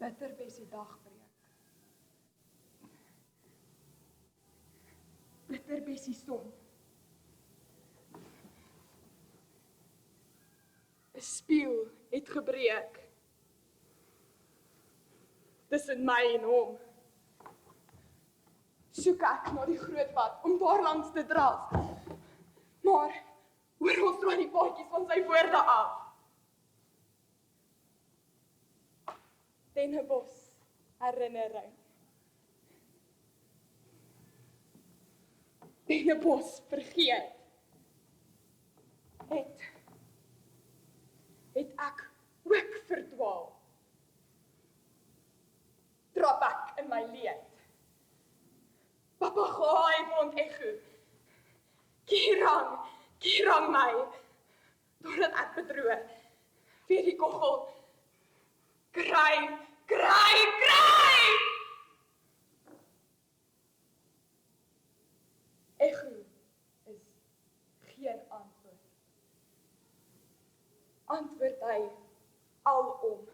Bitter bes die dagbreek. Bitter bes die son. 'n Spieël het gebreek tussen my en hom. Soek ek na die groot pad om daar langs te draf. Maar hoor ons draai die paadjies van sy woorde af. Dennebos herinnering. Dennebos vergeet. Het ek ook verdwaal. Trap ek in my leed. Papegaai bond echo. Kierang my, doordat ek bedroog. Weer die koggel. Kry! Echo is geen antwoord. Antwoord hy alom.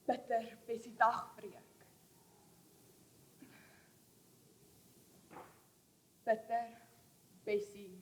Bitter bes die dagbreek. Bitter bes die